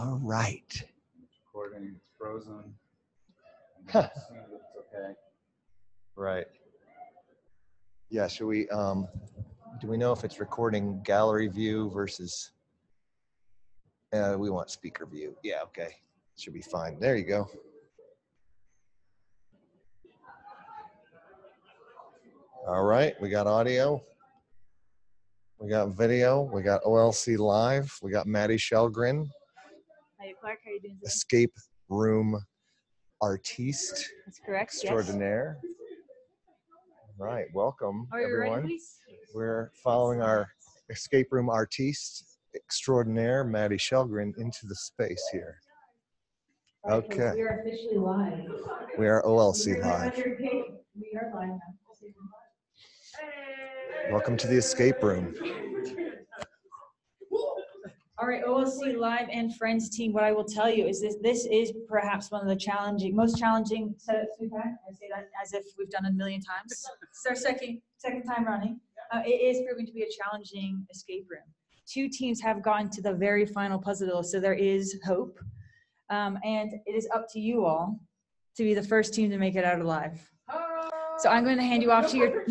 All right. Recording, it's frozen. Huh. It's okay. Right. Yeah, should we, do we know if it's recording gallery view versus, we want speaker view. Yeah, okay. Should be fine. There you go. All right, we got audio. We got video. We got OLC Live. We got Maddie Shellgren. Hi, Clark. How are you doing today? Escape room artiste. That's correct. Extraordinaire. Yes. Right, welcome Are you everyone. ready, please? We're following our escape room artiste extraordinaire, Maddie Shellgren, into the space here. Okay. We are officially live. We are OLC Live. We are live now. Welcome to the escape room. All right, OLC Live and Friends team, what I will tell you is this is perhaps one of the most challenging setups we've had. I say that as if we've done it a million times. It's our second time running. It is proving to be a challenging escape room. 2 teams have gone to the very final puzzle, so there is hope. And it is up to you all to be the first team to make it out alive. So I'm going to hand you off to your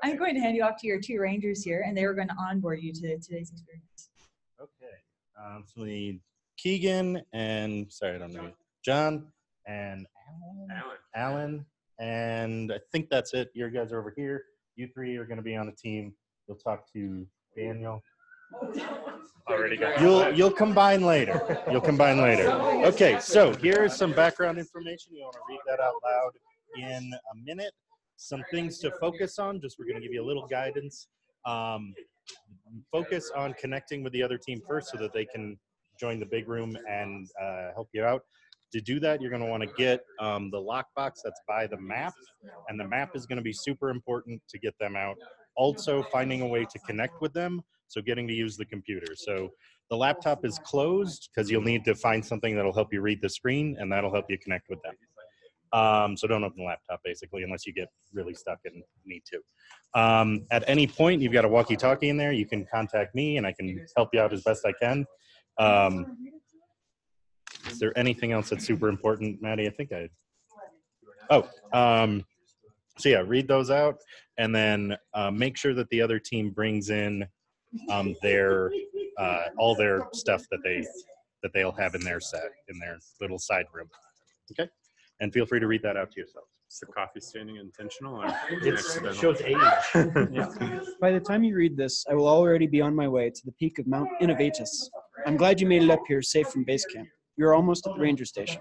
I'm going to hand you off to your 2 rangers here, and they are going to onboard you to today's experience. Okay. So we need Keegan and, sorry, I don't know, John and Alan. And I think that's it. You guys are over here. You 3 are going to be on a team. You'll talk to Daniel. Already got You'll combine later. You'll combine later. Okay, so here's some background information. You want to read that out loud in a minute. Some things to focus on. Just we're going to give you a little guidance. Focus on connecting with the other team first so that they can join the big room and help you out. To do that, you're going to want to get the lockbox that's by the map, and the map is going to be super important to get them out. Also, finding a way to connect with them, so getting to use the computer. So the laptop is closed because you'll need to find something that'll help you read the screen, and that'll help you connect with them. So don't open the laptop, basically, unless you get really stuck and need to. At any point, you've got a walkie-talkie in there. You can contact me, and I can help you out as best I can. Is there anything else that's super important, Maddie? I think so yeah, read those out, and then make sure that the other team brings in their all their stuff that they'll have in their set, in their little side room. Okay, and feel free to read that out to yourselves. Is the coffee staining intentional or It accidental? shows age. Yeah. By the time you read this, I will already be on my way to the peak of Mount Innovatus. I'm glad you made it up here safe from base camp. You're almost at the ranger station.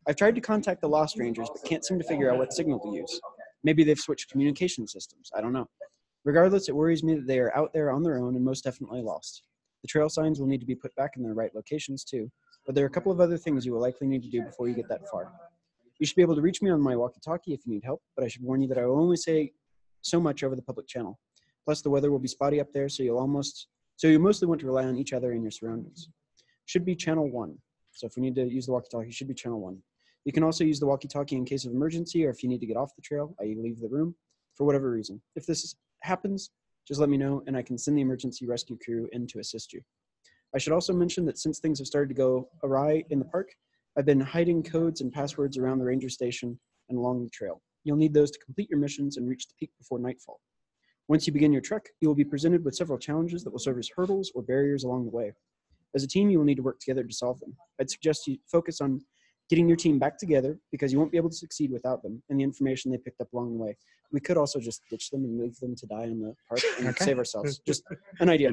I've tried to contact the Lost Rangers, but can't seem to figure out what signal to use. Maybe they've switched communication systems. I don't know. Regardless, it worries me that they are out there on their own and most definitely lost. The trail signs will need to be put back in their right locations too, but there are a couple of other things you will likely need to do before you get that far. You should be able to reach me on my walkie-talkie if you need help, but I should warn you that I will only say so much over the public channel. Plus, the weather will be spotty up there, so you mostly want to rely on each other and your surroundings. Should be channel 1. So if we need to use the walkie-talkie, it should be channel 1. You can also use the walkie-talkie in case of emergency or if you need to get off the trail, i.e. leave the room, for whatever reason. If this happens, just let me know and I can send the emergency rescue crew in to assist you. I should also mention that since things have started to go awry in the park, I've been hiding codes and passwords around the ranger station and along the trail. You'll need those to complete your missions and reach the peak before nightfall. Once you begin your trek, you will be presented with several challenges that will serve as hurdles or barriers along the way. As a team, you will need to work together to solve them. I'd suggest you focus on getting your team back together because you won't be able to succeed without them and the information they picked up along the way. We could also just ditch them and leave them to die in the park and save ourselves. Just an idea.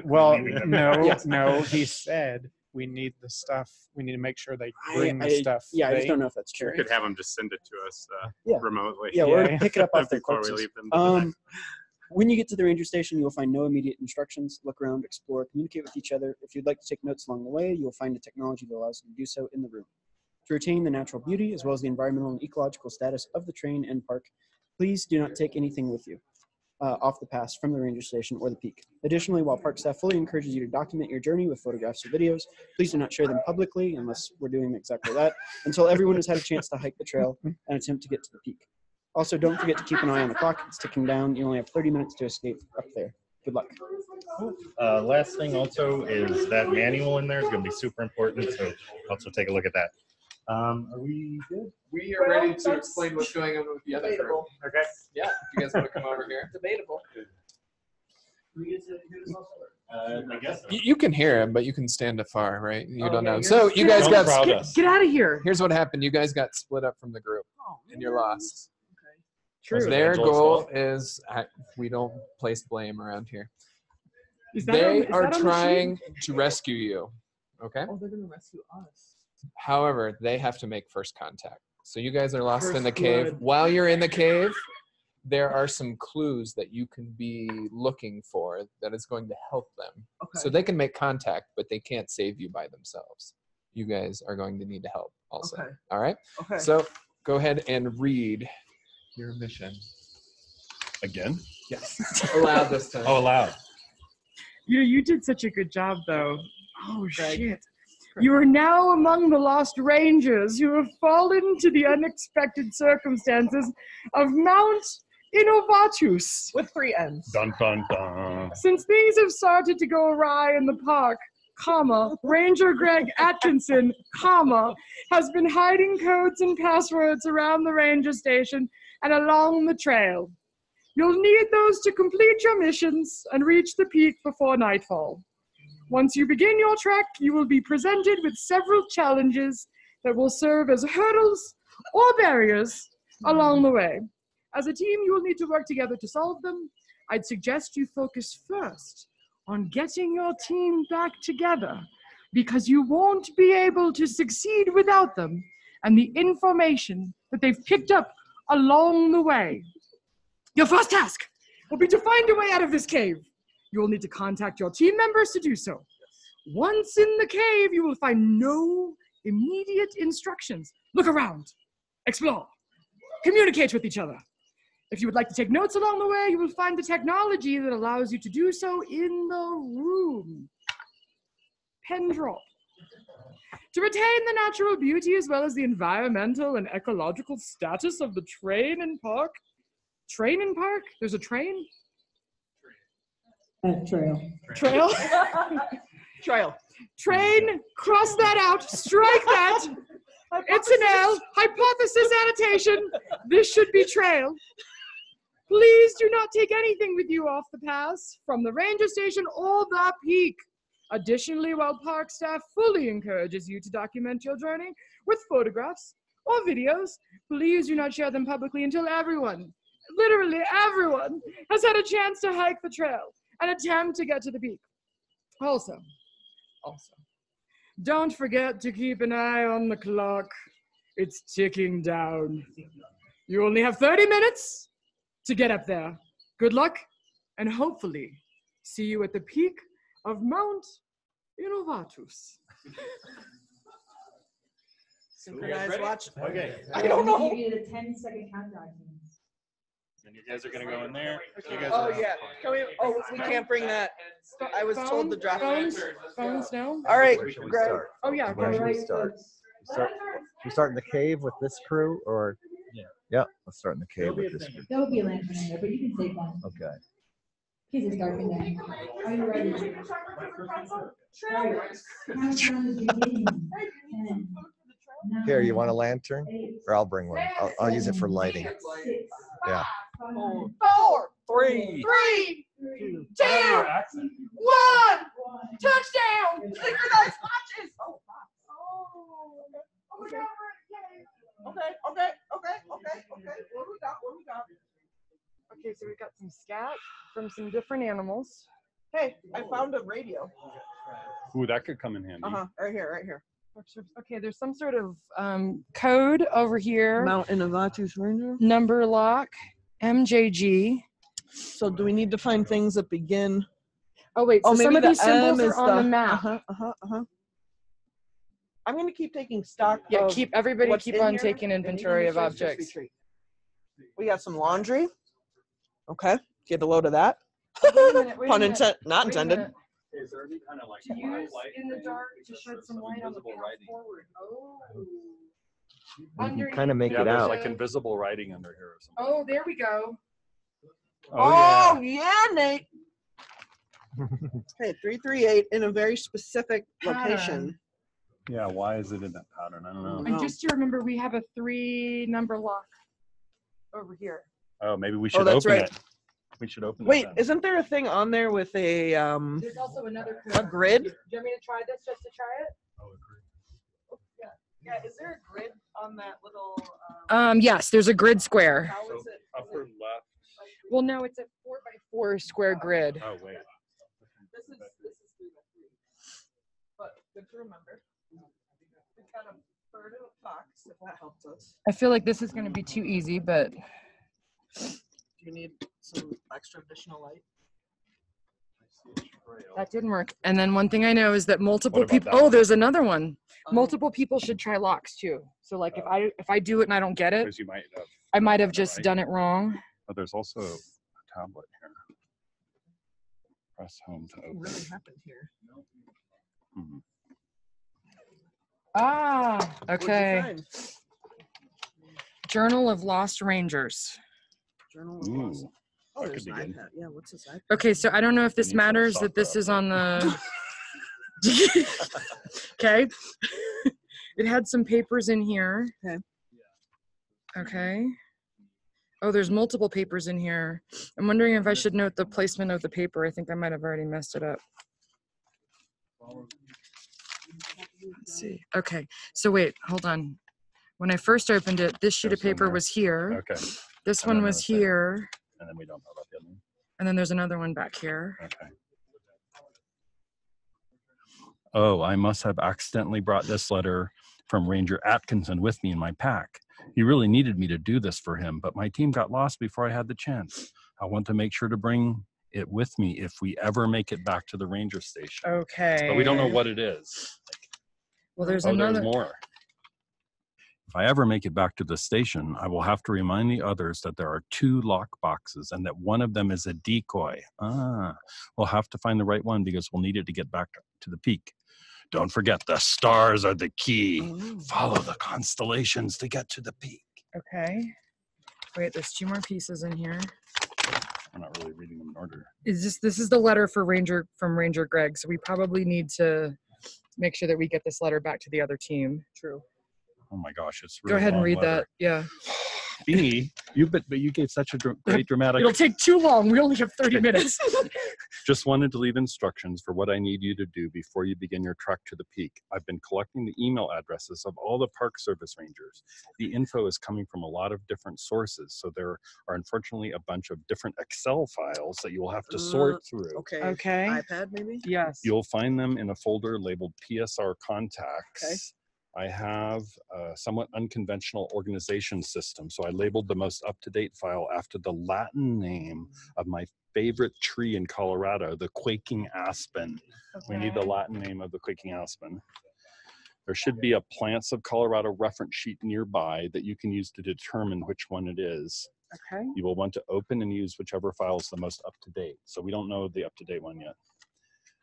Well, no, he said we need the stuff. We need to make sure they bring the stuff. Yeah, I just don't know if that's true. You could have them just send it to us remotely. Yeah, we're going to pick it up off their before we corpses. leave them. When you get to the ranger station, you'll find no immediate instructions. Look around, explore, communicate with each other. If you'd like to take notes along the way, you'll find a technology that allows you to do so in the room. To retain the natural beauty as well as the environmental and ecological status of the train and park, please do not take anything with you off the pass from the ranger station or the peak. Additionally, while park staff fully encourages you to document your journey with photographs or videos, please do not share them publicly, unless we're doing exactly that, until everyone has had a chance to hike the trail and attempt to get to the peak. Also, don't forget to keep an eye on the clock. It's ticking down. You only have 30 minutes to escape up there. Good luck. Last thing also is that manual in there is going to be super important, so also take a look at that. Are we good? We are ready to explain what's going on with the other group. Okay. Yeah, if you guys want to come over here. Debatable. I guess so. You can hear him, but you can stand afar, right? You Oh, don't yeah, know. you're So you guys Don't got crowd us. Get out of here. here's what happened. You guys got split up from the group, and you're lost. Was it Their Angela's goal fault? is we don't place blame around here. Is that They is are that on the trying to rescue you. Okay. sheet? Oh, they're gonna rescue us. However, they have to make first contact. So you guys are lost in First the cave. blood. While you're in the cave, there are some clues that you can be looking for that is going to help them. Okay. So they can make contact, but they can't save you by themselves. You guys are going to need to help also. Okay. All right? Okay. So go ahead and read your mission. Again? Yes. Allowed this time. Oh, allowed. You did such a good job, though. Oh, shit. You are now among the lost rangers who have fallen to the unexpected circumstances of Mount Innovatus. With 3 N's. Dun, dun, dun. Since things have started to go awry in the park, Ranger Greg Atkinson, has been hiding codes and passwords around the ranger station and along the trail. You'll need those to complete your missions and reach the peak before nightfall. Once you begin your trek, you will be presented with several challenges that will serve as hurdles or barriers along the way. As a team, you will need to work together to solve them. I'd suggest you focus first on getting your team back together, because you won't be able to succeed without them and the information that they've picked up along the way. Your first task will be to find a way out of this cave. You will need to contact your team members to do so. Once in the cave, you will find no immediate instructions. Look around, explore, communicate with each other. If you would like to take notes along the way, you will find the technology that allows you to do so in the room. Pen drop. To retain the natural beauty as well as the environmental and ecological status of the train and park. Train and park? There's a train? Trail. Trail? Trail. Train, cross that out, strike that. It's an L. Hypothesis annotation. This should be trail. Please do not take anything with you off the pass from the ranger station or the peak. Additionally, while park staff fully encourages you to document your journey with photographs or videos, please do not share them publicly until everyone, literally everyone, has had a chance to hike the trail and attempt to get to the peak. Also, don't forget to keep an eye on the clock. It's ticking down. You only have 30 minutes to get up there. Good luck, and hopefully see you at the peak of Mount Innovatus. Synchronized watch. Okay. I don't know. Give you the 10-second countdown. And you guys are going to go in there. You guys Oh are yeah. Can we? Oh, we can't bring that. I was told to drop it. Phones no? All right, Where should we Greg. start? Oh yeah, Where should we start? Should we start in the cave with this crew, or? Yeah, let's start in the cave with this crew. There will be a lantern in there, but you can take one. Okay. Because it's dark in there. Are you ready? Countdown is beginning. 10, 9, Here, you want a lantern? 8, Or I'll bring one. I'll use it for lighting. 6, Yeah. 5, 4, 3, 3, 2, 2, 1. Touchdown! Synchronized watches. Oh my God. Okay. What do we got? Okay, so we've got some scat from some different animals. Hey, I found a radio. Ooh, that could come in handy. Right here. Okay, there's some sort of code over here. Mount Innovatus Ranger. Number lock, MJG. So do we need to find things that begin? Oh wait, so some of the these symbols M are is on the map. I'm gonna keep taking stock. Yeah, of everybody what's keep in on here, taking and inventory even of the first objects. retreat. We got some laundry. Okay, get a load of that. Pun intended, not intended. Is there any kind of like To use in the dark to shed some light on the path forward. Oh. You can kind of make Yeah, it there's out. like invisible writing under here or something. Oh, there we go. Oh yeah, Nate. Okay, 338 in a very specific location. Yeah, why is it in that pattern? I don't know. And just to remember, we have a 3-number lock over here. Oh, maybe we should that's open right. it. We should open Wait, it. isn't there a thing on there with a There's also another a grid? Do you want me to try this just to try it? Yeah, is there a grid on that little? Yes, there's a grid square. How is it? Upper left. Well, no, it's a 4x4 square grid. Oh, wait. This is 3 by 3. But good to remember. We've got a third of a box, if that helps us. I feel like this is going to be too easy, but Do you need some extra additional light? that didn't work. And then one thing I know is that multiple What about people. that Oh, one? there's another one. Multiple people should try locks too. So like if I do it and I don't get it, Because you might have. I might have done it just right. done it wrong. But there's also a tablet here. Press home to What open. really happened here? Mhm. Ah, What'd you okay. find? Journal of Lost Rangers. Journal of Ooh, Lost. Oh, that there's could an be good. iPad. Yeah, what's this iPad? Okay, so I don't know if this need some matters that this software is on the. Okay. It had some papers in here. Okay. Okay. Oh, there's multiple papers in here. I'm wondering if I should note the placement of the paper. I think I might have already messed it up. Let's see. Okay. So wait, hold on. When I first opened it, this sheet of There's one paper there. was here. Okay. This And one then was there's there. here. And then we don't know about the other one. And then there's another one back here. Okay. Oh, I must have accidentally brought this letter from Ranger Atkinson with me in my pack. He really needed me to do this for him, but my team got lost before I had the chance. I want to make sure to bring it with me if we ever make it back to the ranger station. Okay. But we don't know what it is. Well, there's Oh, another. there's more. If I ever make it back to the station, I will have to remind the others that there are 2 lock boxes and that one of them is a decoy. We'll have to find the right one because we'll need it to get back to the peak. Don't forget, the stars are the key. Oh. Follow the constellations to get to the peak. Okay. Wait, there's 2 more pieces in here. I'm not really reading them in order. This is the letter from Ranger Greg, so we probably need to make sure that we get this letter back to the other team. True. Oh my gosh, it's Go really ahead and long read letter. that. Yeah. Beanie, but you gave such a great dramatic. It'll take too long. We only have 30 minutes. Just wanted to leave instructions for what I need you to do before you begin your trek to the peak. I've been collecting the email addresses of all the Park Service Rangers. The info is coming from a lot of different sources, so there are unfortunately a bunch of different Excel files that you will have to sort through. Okay. Okay. iPad maybe? Yes. You'll find them in a folder labeled PSR Contacts. Okay. I have a somewhat unconventional organization system, so I labeled the most up-to-date file after the Latin name of my favorite tree in Colorado, the quaking aspen. We need the Latin name of the quaking aspen. There should be a Plants of Colorado reference sheet nearby that you can use to determine which one it is. Okay. You will want to open and use whichever file is the most up-to-date. So we don't know the up-to-date one yet.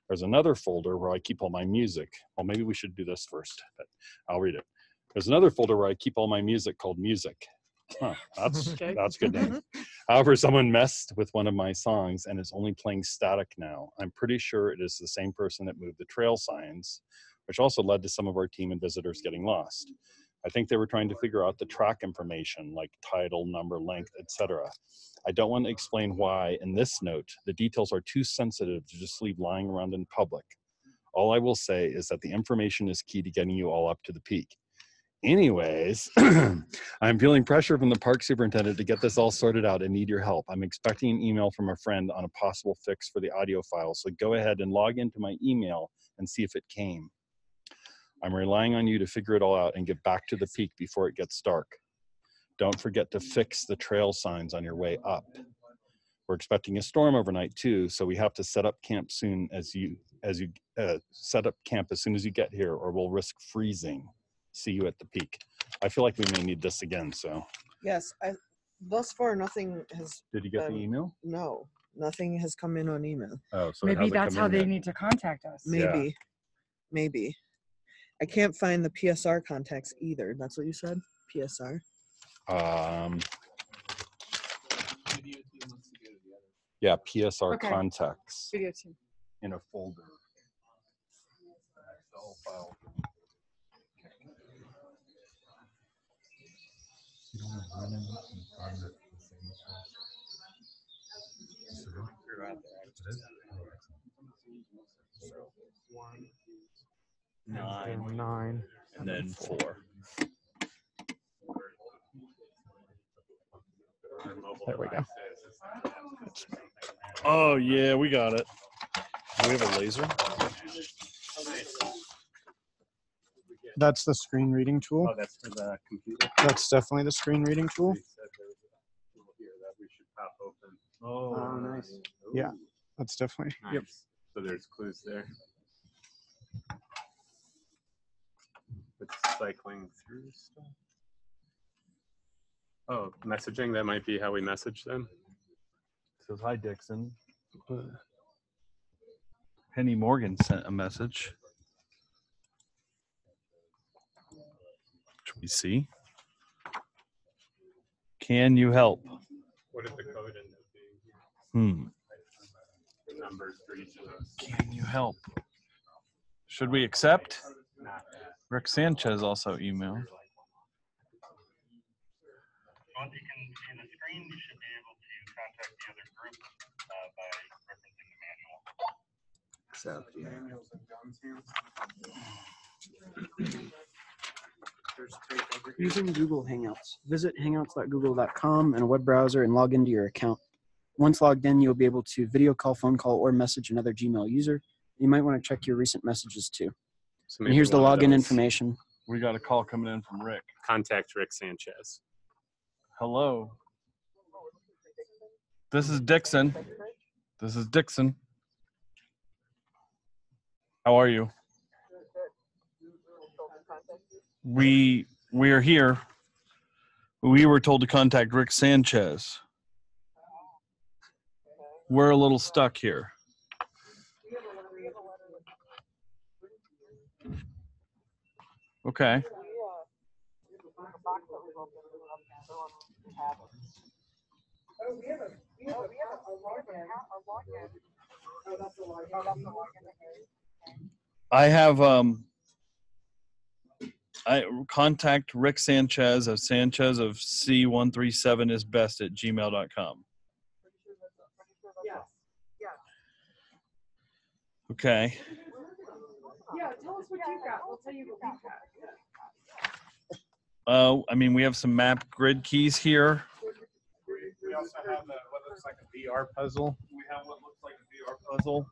There's another folder where I keep all my music. Well, maybe we should do this first, but I'll read it. There's another folder where I keep all my music called Music. Huh, that's good name. However, someone messed with one of my songs and it's only playing static now. I'm pretty sure it is the same person that moved the trail signs, which also led to some of our team and visitors getting lost. I think they were trying to figure out the track information like title, number, length, etc. I don't want to explain why in this note. The details are too sensitive to just leave lying around in public. All I will say is that the information is key to getting you all up to the peak. Anyways, I'm feeling pressure from the park superintendent to get this all sorted out and need your help. I'm expecting an email from a friend on a possible fix for the audio file, so go ahead and log into my email and see if it came. I'm relying on you to figure it all out and get back to the peak before it gets dark. Don't forget to fix the trail signs on your way up. We're expecting a storm overnight too, so we have to set up camp soon as you set up camp as soon as you get here, or we'll risk freezing. See you at the peak. I feel like we may need this again. So. Yes. Thus far, nothing has. Did you get the email? No, nothing has come in on email. Oh, so Maybe that's how they need to contact us. Maybe. Maybe. I can't find the PSR contacts either. That's what you said? PSR? Yeah, PSR Okay. contacts. Video team. in a folder. Excel file. Nine, 9. and then 4. There we go. Oh yeah, we got it. Do we have a laser? That's the screen reading tool. Oh, that's for the computer. That's definitely the screen reading tool. They said there was a tool here that we should pop open. Oh, nice. Yeah, that's definitely. Nice. Yep. So there's clues there. It's cycling through stuff. Oh, messaging. That might be how we message them. says hi, Dixon. Penny Morgan sent a message. Should we see? Can you help? What did the code end up being? The numbers for each of those. Can you help? Should we accept? Not that. Rick Sanchez also emailed. Once you can see the screen, you should be able to contact the other group by referencing the manual. Using Google Hangouts. Visit hangouts.google.com in a web browser and log into your account. Once logged in, you'll be able to video call, phone call, or message another Gmail user. You might want to check your recent messages too. So And here's the one of login those. information. We got a call coming in from Rick. Contact Rick Sanchez. Hello. This is Dixon. This is Dixon. How are you? We are here. We were told to contact Rick Sanchez. We're a little stuck here. Okay. I have I contact Rick Sanchez of Sanchez of C137 is best at gmail.com. Okay. Yeah, tell us what you got. We'll tell you what we got. I mean, we have some map grid keys here. We also have what looks like a VR puzzle. We have what looks like a VR puzzle.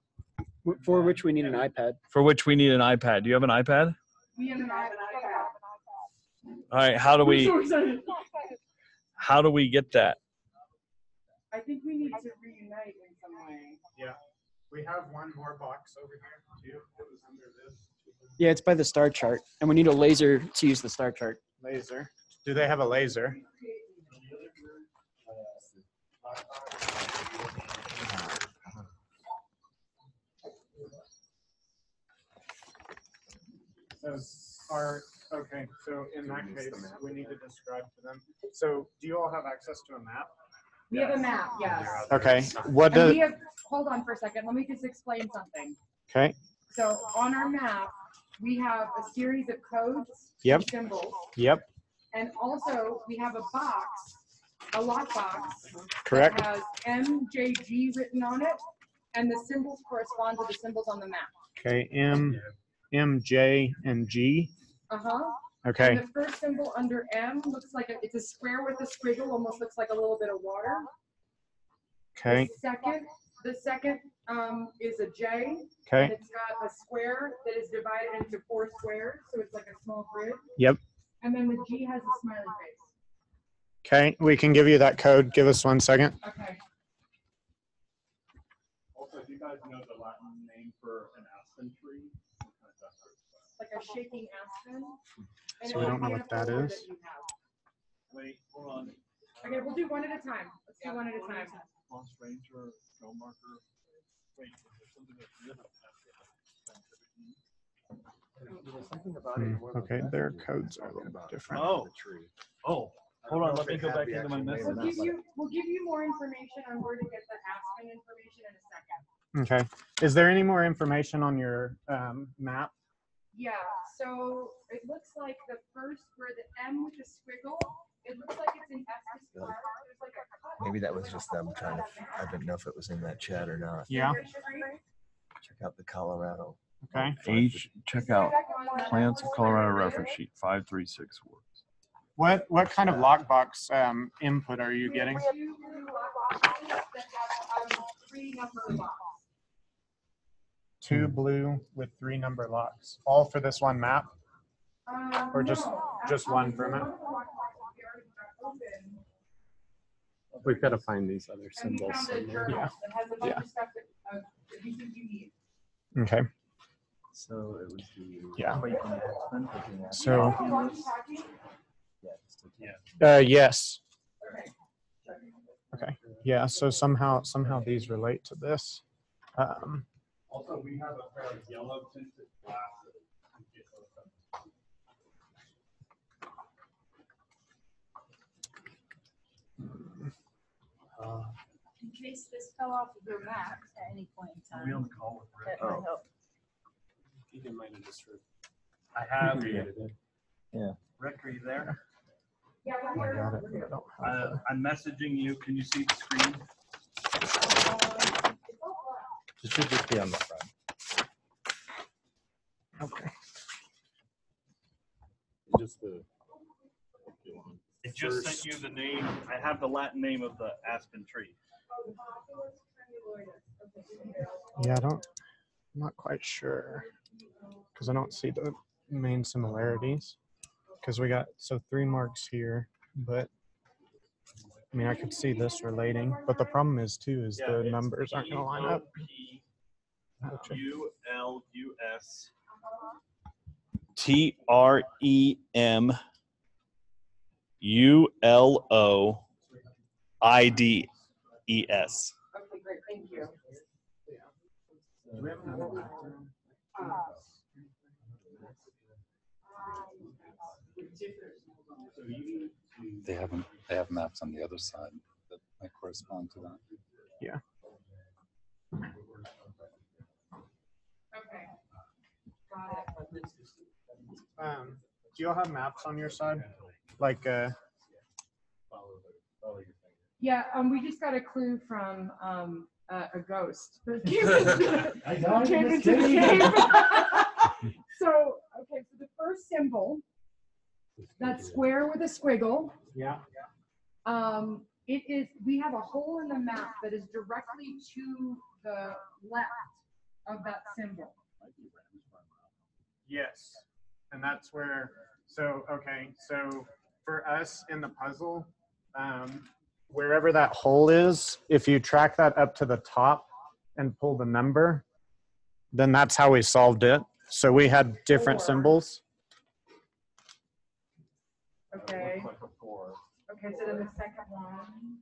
For which we need an iPad. For which we need an iPad. Do you have an iPad? We have an iPad. All right. How do we get that? I think we need to reunite in some way. Yeah. We have one more box over here too. It was under this. Yeah, it's by the star chart. And we need a laser to use the star chart. Laser. Do they have a laser? Okay, so in that case, we need to describe to them. So do you all have access to a map? We have a map, yes. Okay. What And does? we have, hold on for a second, let me just explain something. Okay. So on our map, we have a series of codes, Yep. and symbols, Yep. and also we have a box, a lockbox. Correct. That has MJG written on it, and the symbols correspond to the symbols on the map. Okay. M, J, and G. Uh-huh. Okay. And the first symbol under M looks like it's a square with a squiggle, almost looks like a little bit of water. Okay. The second is a J. And Okay. it's got a square that is divided into 4 squares, so it's like a small grid. Yep. And then the G has a smiley face. Okay. We can give you that code. Give us 1 second. Okay. Also, do you guys know the Latin name for an aspen tree? Like a shaking aspen. And So we it'll don't know be what a that folder is. that you have. Wait, hold on. Okay, we'll do one at a time. Let's do one at a time. Lost Ranger, go marker. Wait, is there something that's different? Okay. Their codes are a little bit different. Oh, hold on. Let me go back into my message. We'll give you more information on where to get the aspen information in a second. Okay. Is there any more information on your map? Yeah, so it looks like the first where the M with the squiggle, it looks like it's in Estes Park. There's like a cut. Maybe that was just them trying to, I didn't know if it was in that chat or not. Yeah. Check out the Colorado. Okay. Check out Plants of Colorado reference sheet 536 works. What kind of lockbox input are you getting? We have two lockboxes that have 3 number locks. 2 blue with 3 number locks, all for this one map, or just one for a map? We've got to find these other symbols. Yeah. Yeah. Yeah. Okay. So it was the. Yeah. So. Yes. Okay. Yeah. So somehow these relate to this. Also, we have a pair of yellow tinted glasses. In case this fell off of your map at any point in time. We on the call with Rick. That might help. You can mind it just for. I have. Yeah. Rick, are you there? Yeah, I got it. I don't have it. I'm messaging you. Can you see the screen? It should just be on the front. Okay. Just the. It just sent you the name. I have the Latin name of the aspen tree. Yeah, I'm not quite sure because I don't see the main similarities. Because we got 3 marks here, but I mean I could see this relating, but the problem is too is the numbers aren't going to line up. ULUS TREM ULOIDES. Okay, great, thank you. They have maps on the other side that might correspond to that. Yeah. Okay. Got it. Do you all have maps on your side? Like Yeah, we just got a clue from a ghost. that came into the cave. So, okay, so the first symbol, that square with a squiggle. Yeah. It is, we have a hole in the map that is directly to the left of that symbol. Yes. And that's where, so for us in the puzzle, wherever that hole is, if you track that up to the top and pull the number, then that's how we solved it. So we had different symbols. Okay. Okay, so then the second one,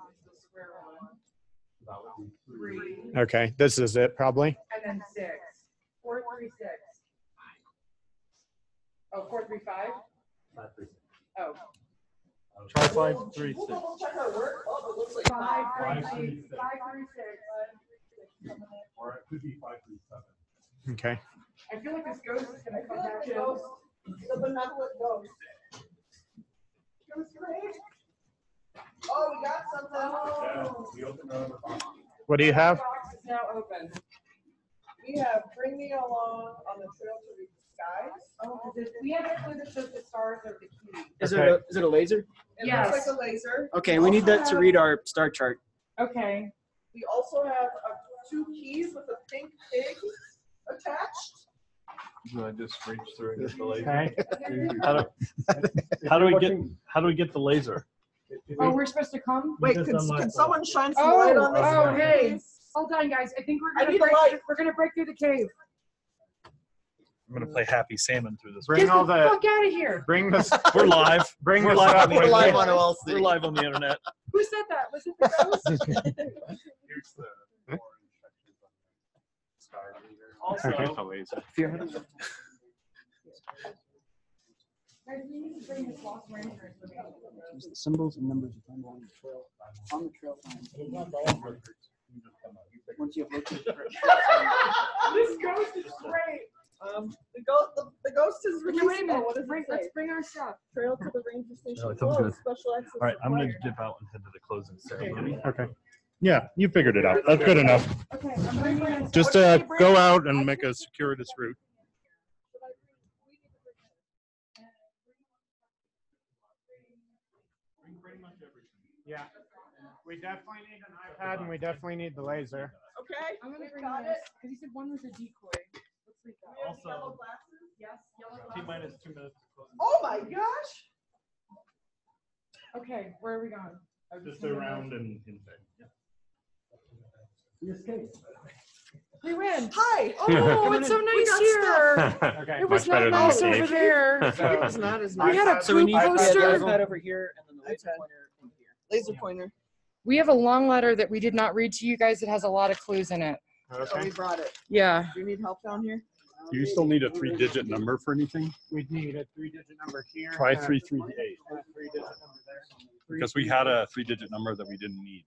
is the square one. 3. Okay, this is it probably. And then 6. 4, 3, 6. Oh, 4, 3, 5? Oh. Try 5, 3, 6. 5, 3, 6. Or it could be 5, 3, 7. Okay. I feel like this ghost is gonna come back in. The benevolent ghost. Ghost raid? Oh, we got something. Yeah, we opened another box. What do you have? Box is now open. We have Bring Me Along on the Trail to Reach the Skies. Oh, we had a clue that says the stars are the key. Is Okay. it a laser? It Yes. looks like a laser. Okay, we need that to read our star chart. Okay. We also have 2 keys with a pink pig attached. Do I just reach through and get the laser? Okay. How do we get the laser? Oh, we're supposed to come? Wait, just can unlocked someone shine some light on this? Oh, one, hey. please? Hold on, guys. I think I need a light. we're gonna break through the cave. I'm gonna play Happy Salmon through this. Bring Get all the the fuck out of here. bring this We're live. bring We're the live stuff on the with live you. on OLC. We're live on the internet. Who said that? Was it the ghost? Here's the orange sections on the star reader. Okay. Also, The laser. If you're ahead of Guys, we need to bring this lost ranger into the the symbols and numbers you find along the trail. On the trail, find Once you have located it. This ghost is great. The ghost is Okay, really wait a minute. What does it say? Let's bring our stuff. Trail to the ranger station. No, it sounds closed. good. Special access. All right, I'm gonna required. dip out and head to the closing ceremony. Okay. Yeah, you figured it out. That's good enough. Okay, I'm bringing our Just stuff. go out and make a circuitous route. Yeah. We definitely need an iPad and we definitely need the laser. Okay. I'm gonna we've bring got this it. because he said one was a decoy. Let's leave that. We have yellow glasses. Yes, yellow T-minus glasses. 2 minutes. to closing. Oh my gosh. Okay, where are we going? Just around and inside. We win. Hi. Oh, it's so nice got here. Okay. It was Much better not than nice the over cave. there. So, It's not as We nice. had a So we poop need the poster. iPad over here and then the laser iPad. pointer in here. Laser pointer. We have a long letter that we did not read to you guys. It has a lot of clues in it. So okay. we brought it. Yeah. Do you need help down here? Do you still need a 3-digit number for anything? We'd need a 3-digit number here. Try and a 338. 3-digit number there. Because we had a 3-digit number that we didn't need.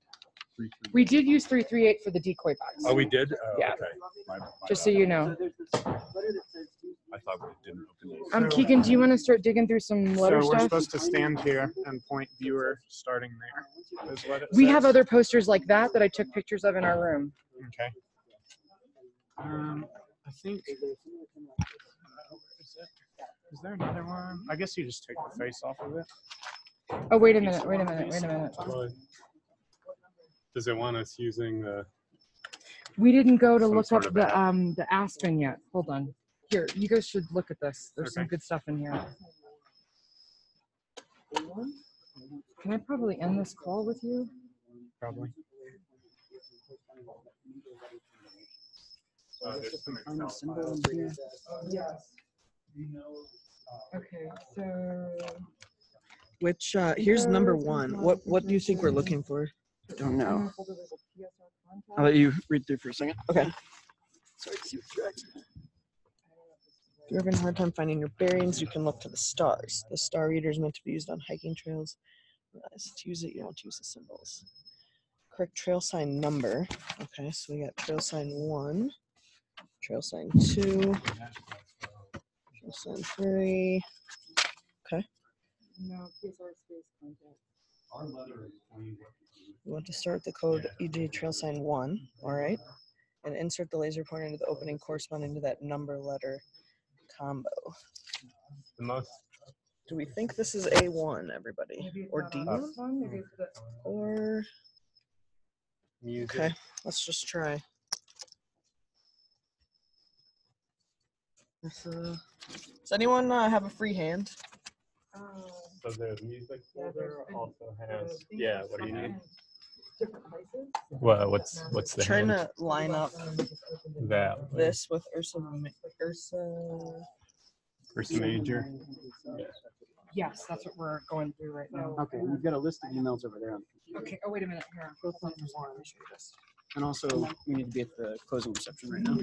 338. We did use 338 for the decoy box. Oh, we did? Yeah. Okay. My Just so bad. you know. So there's this letter that says I thought we didn't open these. So- Keegan, do you want to start digging through some letter So we're stuff? supposed to stand here and point viewer starting there. Is what it We have says. other posters like that I took pictures of in our room. Okay. I think. Is there another one? I guess you just take the face off of it. Oh, wait a minute. Does it want us using the? We didn't go to Some look sort up of the Aspen yet. Hold on. Here, you guys should look at this. There's some Okay. good stuff in here. Can I probably end this call with you? Probably. there's some final symbol in here. Yes. Okay, so Which here's number one. What do you think we're looking for? I don't know. I'll let you read through for a second. Okay. Sorry to see what you're asking. If you're having a hard time finding your bearings, you can look to the stars. The star reader is meant to be used on hiking trails. To use it, you don't use the symbols. Correct trail sign number. Okay, so we got trail sign 1, trail sign 2, trail sign 3. no, PSR space contact. You want to start the code e.g. trail sign 1, all right? And insert the laser pointer into the opening corresponding to that number letter combo. The most. Do we think this is A1, everybody? Maybe it's Or not on D1? this one, maybe it's the- Or, Music. okay, let's just try. Does anyone have a free hand? So the music Yeah, folder there's- also the has. thing Yeah. is What do you need? different places. Well, what's the Trying hand? to line up That this with Ursa. Ursa Major. Yes, that's what we're going through right now. Okay, we've got a list of emails over there. Okay, oh, wait a minute, here. And also, we need to be at the closing reception right now.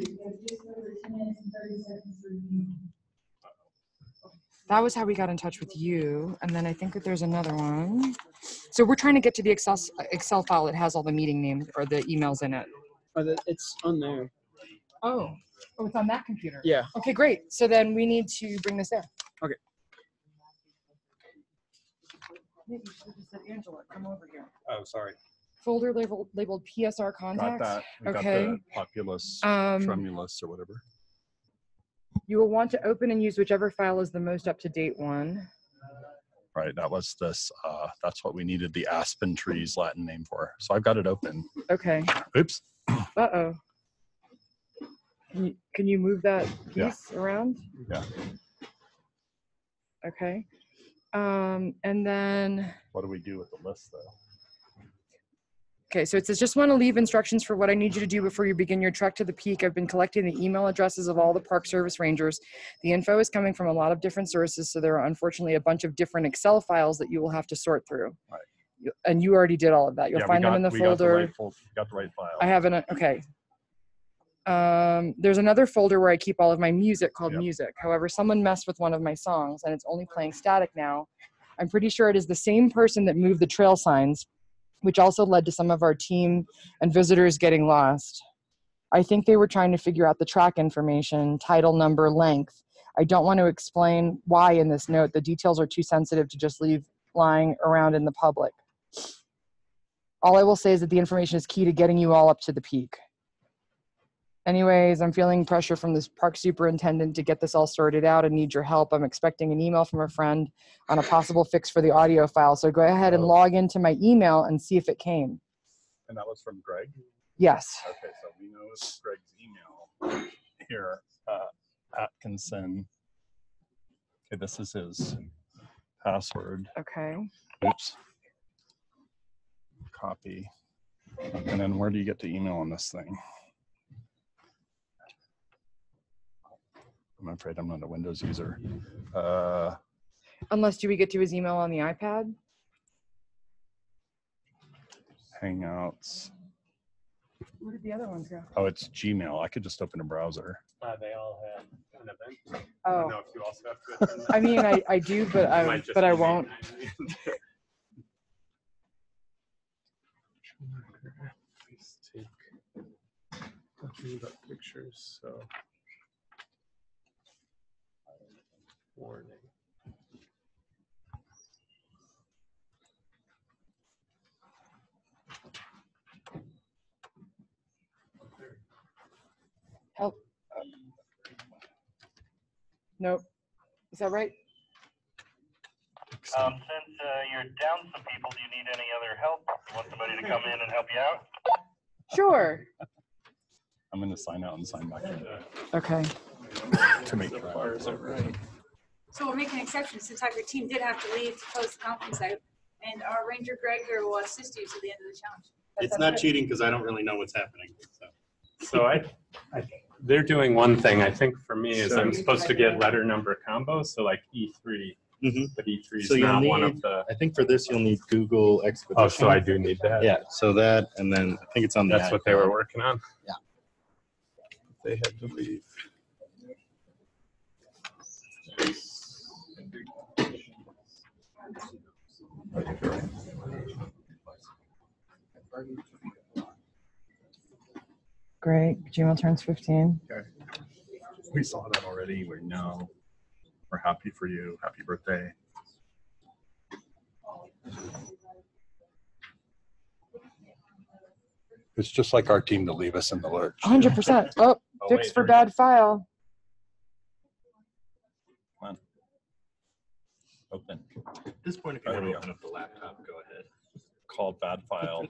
That was how we got in touch with you, and then I think that there's another one. So we're trying to get to the Excel file that has all the meeting names or the emails in it. It's on there. Oh, it's on that computer. Yeah. Okay, great. So then we need to bring this there. Okay. You should have just said, Angela, come over here. Oh, sorry. Folder labeled PSR Got contacts. that. We Okay. got the populus, Um, tremulous, or whatever. You will want to open and use whichever file is the most up-to-date one. Right. That was this. That's what we needed the aspen trees Latin name for. So I've got it open. Okay. Oops. Uh-oh. Can you move that Yeah. piece around? Yeah. Okay. And then, What do we do with the list, though? okay, so it says, just want to leave instructions for what I need you to do before you begin your trek to the peak. I've been collecting the email addresses of all the Park Service rangers. The info is coming from a lot of different sources, so there are unfortunately a bunch of different Excel files that you will have to sort through. Right. And you already did all of that. You'll Yeah, find them in the we folder. Got the right file. I haven't, okay. There's another folder where I keep all of my music called Yep. music. However, someone messed with one of my songs and it's only playing static now. I'm pretty sure it is the same person that moved the trail signs which also led to some of our team and visitors getting lost. I think they were trying to figure out the track information, title number, length. I don't want to explain why in this note. The details are too sensitive to just leave lying around in the public. All I will say is that the information is key to getting you all up to the peak. Anyways, I'm feeling pressure from this park superintendent to get this all sorted out and need your help. I'm expecting an email from a friend on a possible fix for the audio file. So go ahead and log into my email and see if it came. And that was from Greg? Yes. Okay, so we know it's Greg's email here. Atkinson. Okay, this is his password. Okay. Oops. Copy. And then where do you get the email on this thing? I'm afraid I'm not a Windows user. Unless do we get to his email on the iPad? Hangouts. Where did the other ones go? Oh, it's Gmail. I could just open a browser. They all have an event. Oh. I don't know if you also have to attend that. I mean, I do, but I won't. Please take nothing but pictures. So warning. Help. Nope. Is that right? Since you're down some people, do you need any other help? You want somebody to come in and help you out? Sure. I'm going to sign out and sign back in Okay. to make sure. So we'll make an exception since your team did have to leave to close the conference out, and our ranger Greg here will assist you to the end of the challenge. It's not cheating because I don't really know what's happening. So they're doing one thing. I think for me is I'm supposed to get letter number combos. So like E3, but E3 is So you'll not need, one of the. I think for this you'll need Google Expedition. Oh, so I do need that. Yeah. So that, and then I think it's on the. That's what they were working on. Yeah. They had to leave. Great. Gmail turns 15. Okay. We saw that already. We know. We're happy for you. Happy birthday. It's just like our team to leave us in the lurch. 100%. Oh, fix for bad file. Come on. Open. At this point, if you want to open up the laptop, go ahead. Called bad file.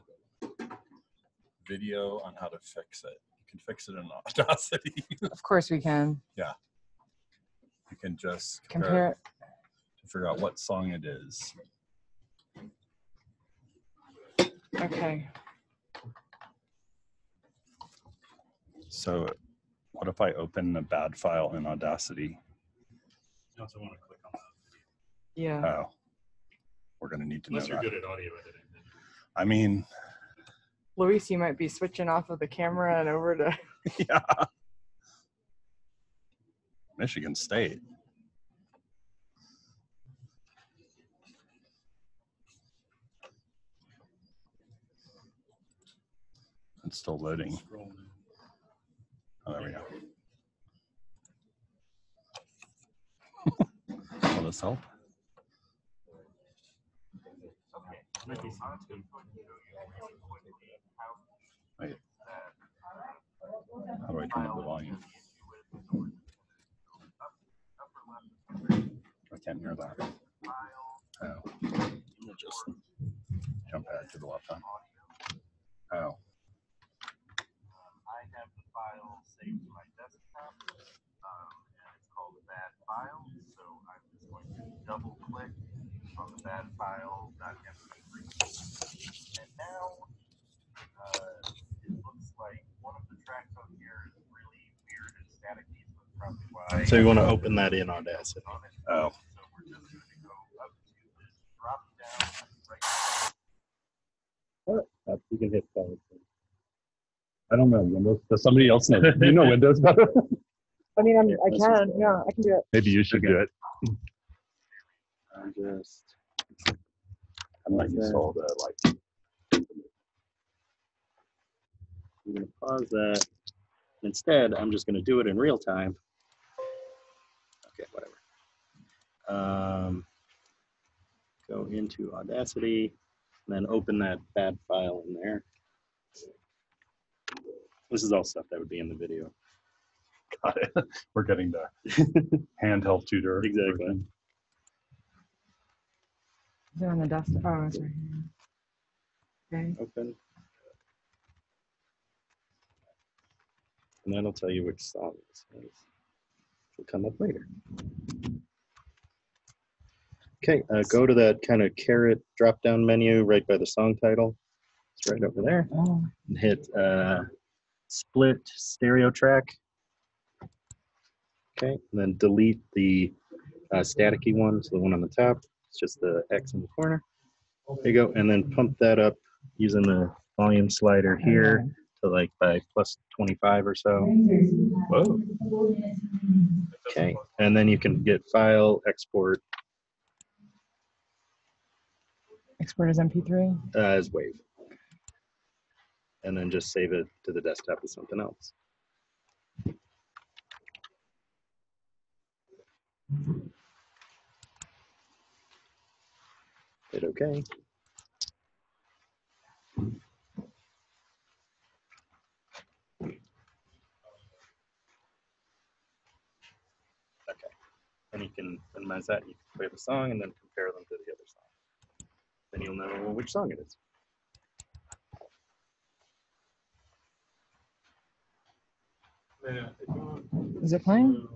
Video on how to fix it. You can fix it in Audacity. Of course we can. Yeah. You can just Compare it. to figure out what song it is. Okay. So what if I open the bad file in Audacity? You also want to click on that. Yeah. Oh, we're going to need to Unless know you're that. good at audio editing. I mean, Luis, you might be switching off of the camera and over to. yeah. Michigan State. It's still loading. Oh, there we go. Will this help? Wait. How do I turn up the volume? I can't hear that. Oh. We'll just jump back to the left hand. Oh. I have the file saved to my desktop, and it's called a bad file. So I'm just going to double click on the bad file.mp3. And now it looks like one of the tracks on here is really weird and staticky. So that's probably why. So you want to open that in Audacity. Oh. So we're just going to go up to this drop down right here. You can hit that. I don't know Windows. Does somebody else know? Do you know Windows better? I mean, I can. Yeah, I can do it. Maybe you should do it. I'm just. I'm not used to all the like I'm going to pause that. Instead, I'm just going to do it in real time. Okay, whatever. Go into Audacity, and then open that bad file in there. This is all stuff that would be in the video. Got it. We're getting the handheld tutor. Exactly. version. Is it on the desktop? Oh, it's right here. Okay. Open. And that'll tell you which song this is. It'll come up later. Okay, go to that kind of caret drop-down menu right by the song title. It's right over there. Oh. And hit split stereo track. Okay, and then delete the staticky one, so the one on the top. It's just the X in the corner. There you go, and then pump that up using the volume slider here to like by plus 25 or so. Whoa. Okay, and then you can get file, export Export as MP3. as WAV. And then just save it to the desktop as something else. Hit OK. Okay. And you can minimize that. You can play the song and then compare them to the other song. Then you'll know which song it is. Is it playing?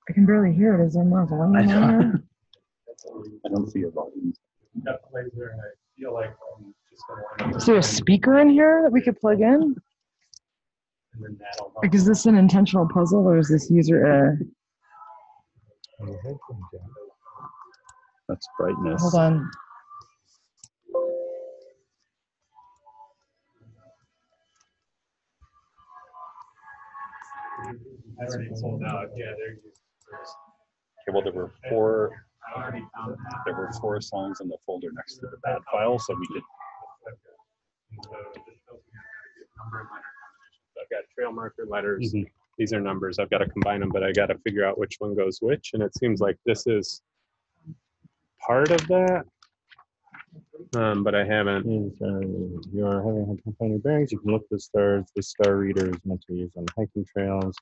I can barely hear it. Is there more volume on there? I don't see a volume. Is there a speaker in here that we could plug in? Like, is this an intentional puzzle or is this user? That's brightness. Hold on. already sold out. Yeah, they're Okay, well, there were four songs in the folder next to the bad file, so we could. I've got trail marker letters. These are numbers. I've got to combine them, but I got to figure out which one goes which. And it seems like this is part of that, but I haven't. You are having a hard time finding bearings. You can look at the stars. The star reader is meant to be used on hiking trails.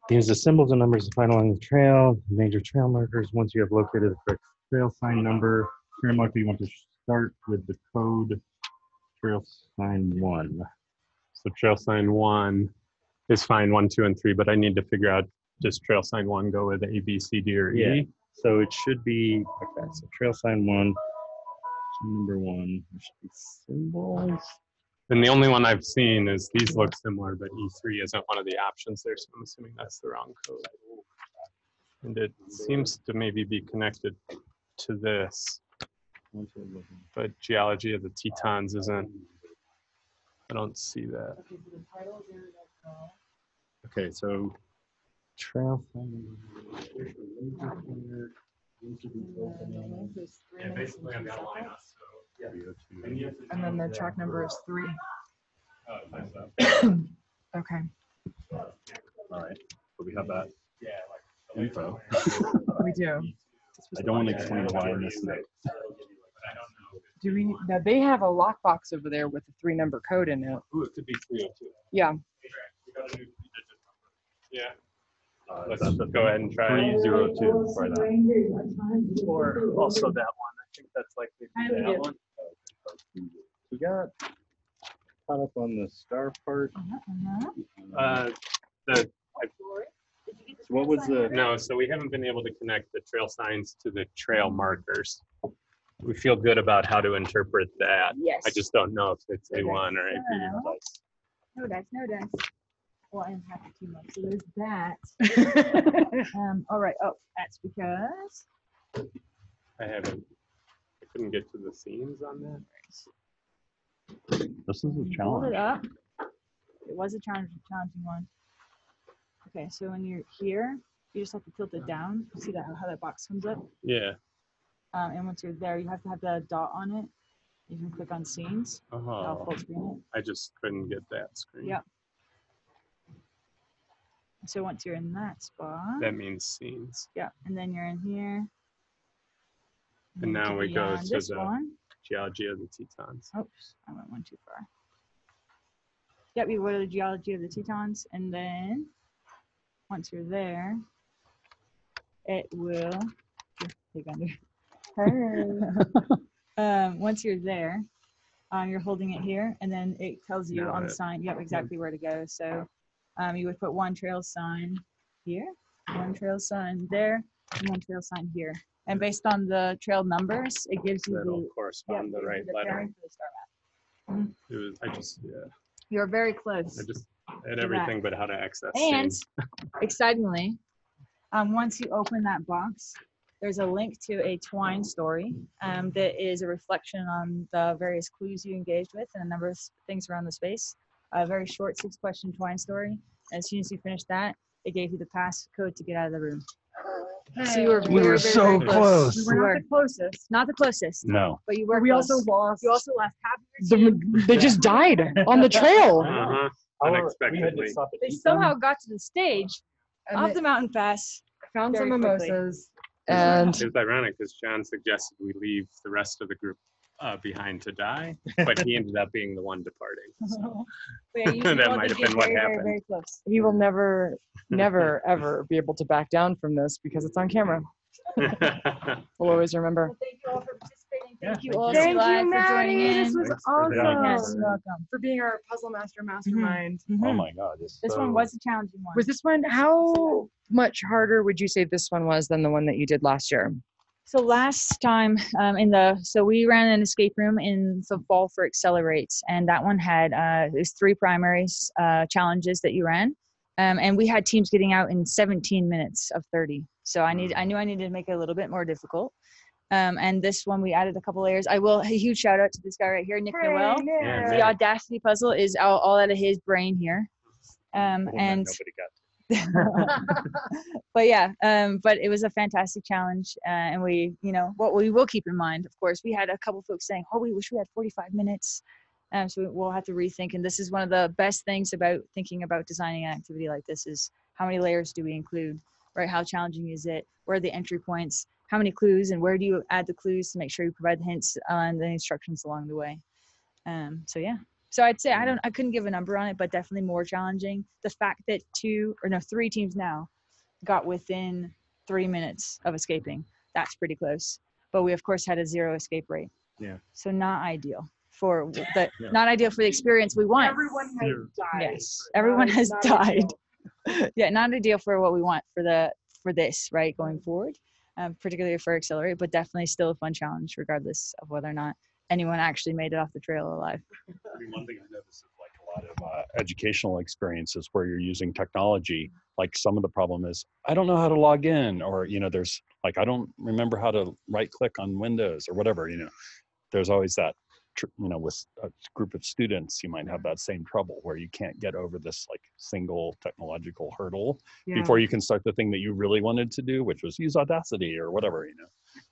Use the symbols and numbers to find along the trail. Major trail markers. Once you have located the correct trail sign number, trail marker, you want to start with the code trail sign 1. So trail sign 1 is fine, 1, 2, and 3, but I need to figure out, does trail sign 1 go with A, B, C, D, or E? Yeah. So it should be, okay, so trail sign 1, number 1, there should be symbols. And the only one I've seen is these look similar, but E3 isn't one of the options there, so I'm assuming that's the wrong code. And it seems to maybe be connected to this, but Geology of the Tetons isn't. I don't see that. Okay, so trail sign. Yeah, basically I've got a line up, so. And then the track number is 3. Okay. All right, so we have that info. We do. I don't want to explain why I missed it. Do we? Now they have a lockbox over there with a 3-number code in it. Ooh, it could be 302. Yeah. Yeah. Let's go ahead and try 302. Try that. Or also that one. I think that's likely to be that one. We got caught up on the star part. What was the? No, so we haven't been able to connect the trail signs to the trail markers. We feel good about how to interpret that. Yes. I just don't know if it's A1 or A3. No dice, no dice. Well, I have to team up, so there's that. All right. Oh, that's because. I couldn't get to the scenes on that. This is a Hold challenge. it up. It was a challenging one. Okay, so when you're here, you just have to tilt it down. See that how that box comes up? Yeah. And once you're there, you have to have the dot on it. You can click on scenes. I'll Oh, full screen I just couldn't get that screen. Yep. it. So once you're in that spot, That means scenes. yeah, and then you're in here. And now we go beyond to this the one. Geology of the Tetons. Oops, I went one too far. Yep, you go to the Geology of the Tetons, and then once you're there, it will take under. Once you're there, you're holding it here, and then it tells you Now on the it- sign, yep, exactly where to go. So you would put one trail sign here, one trail sign there, and one trail sign here. And based on the trail numbers, it gives you That'll the correspond the gives you right the letter. pairing for the star map. It was, I just, yeah, You're very close. I just had everything but how to access And scenes. excitingly, once you open that box, there's a link to a Twine story that is a reflection on the various clues you engaged with and a number of things around the space. A very short 6-question Twine story. As soon as you finish that, it gave you the passcode to get out of the room. So you were We were very, so very close. You were not the closest. Not the closest. No. But you were We close. also lost. You also lost half of your team. They just died on the trail. Uh-huh. Unexpectedly. They somehow got to the stage And off they the mountain pass. found some very quickly. mimosas. It And was ironic because John suggested we leave the rest of the group behind to die, but he ended up being the one departing. So. But yeah, you That all might did have been get what very, very, happened. very close. he will never, ever be able to back down from this because it's on camera. We'll always remember. Well, thank you all for participating. Yeah, Thank you thank all you. Thank Live you, for joining Maddie. in. This was Thanks for the awesome. Yes, you're welcome. For being our puzzle master mastermind. Oh Mhm. my God. It's This one so- was a challenging one. Was this one, how much harder would you say this one was than the one that you did last year? So last time so we ran an escape room in the fall for Accelerates, and that one had it was 3 primary challenges that you ran, and we had teams getting out in 17 minutes of 30. So I knew I needed to make it a little bit more difficult. And this one we added a couple layers. I will a huge shout out to this guy right here, Nick Noel. Yeah, The Nick. Audacity puzzle is all out of his brain here, One that and. nobody got. But yeah, but it was a fantastic challenge, and we, what we will keep in mind, of course, we had a couple folks saying, "Oh, we wish we had 45 minutes," so we'll have to rethink. And this is one of the best things about thinking about designing an activity like this: is how many layers do we include, right? How challenging is it? Where are the entry points? How many clues, and where do you add the clues to make sure you provide the hints and the instructions along the way? So yeah. So I'd say I couldn't give a number on it, but definitely more challenging. The fact that 3 teams now got within 3 minutes of escaping, that's pretty close. But we of course had a 0 escape rate. Yeah. So not ideal for not ideal for the experience we want. Everyone has died. Yes, everyone has Not died. ideal. Yeah, not ideal for what we want for this, right, going forward, particularly for Accelerate, but definitely still a fun challenge regardless of whether or not anyone actually made it off the trail alive. I mean, one thing I noticed is like a lot of educational experiences where you're using technology. Like some of the problem is I don't know how to log in, or there's like I don't remember how to right click on Windows or whatever. There's always that. With a group of students, you might have that same trouble where you can't get over this like single technological hurdle before you can start the thing that you really wanted to do, which was use Audacity or whatever.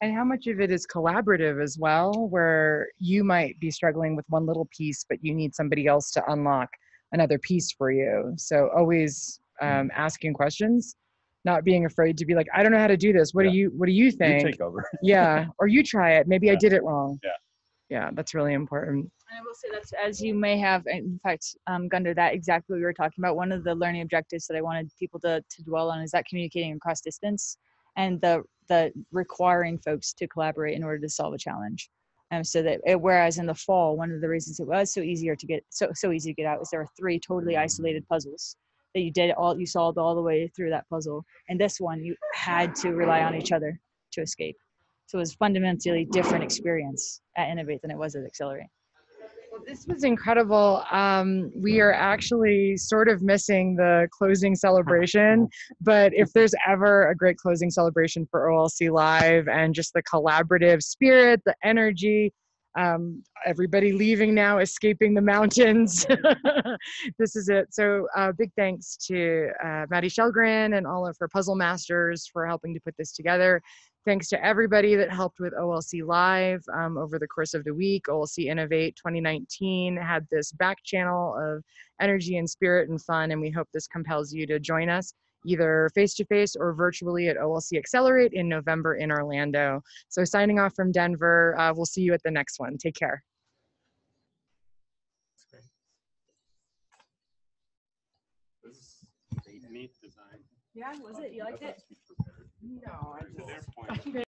And how much of it is collaborative as well, where you might be struggling with one little piece, but you need somebody else to unlock another piece for you. So always asking questions, not being afraid to be like, I don't know how to do this. What do you think? You take over. Yeah. Or you try it. Maybe I did it wrong. Yeah. Yeah, that's really important. And I will say that's, as you may have, in fact, Gunder, that exactly what we were talking about. One of the learning objectives that I wanted people to dwell on is that communicating across distance and the requiring folks to collaborate in order to solve a challenge. So that whereas in the fall, one of the reasons it was so easy to get out is there were 3 totally isolated puzzles that you solved all the way through that puzzle. And this one, you had to rely on each other to escape. So it was fundamentally different experience at Innovate than it was at Accelerate. Well, This was incredible. We are actually sort of missing the closing celebration, but if there's ever a great closing celebration for OLC Live and just the collaborative spirit, the energy, everybody leaving now, escaping the mountains. This is it. So big thanks to Maddie Shelgren and all of her puzzle masters for helping to put this together. Thanks to everybody that helped with OLC Live over the course of the week. OLC Innovate 2019 had this back channel of energy and spirit and fun, and we hope this compels you to join us either face-to-face or virtually at OLC Accelerate in November in Orlando. So signing off from Denver, we'll see you at the next one. Take care. Neat design. Yeah, was it? You liked it? No, I To their point,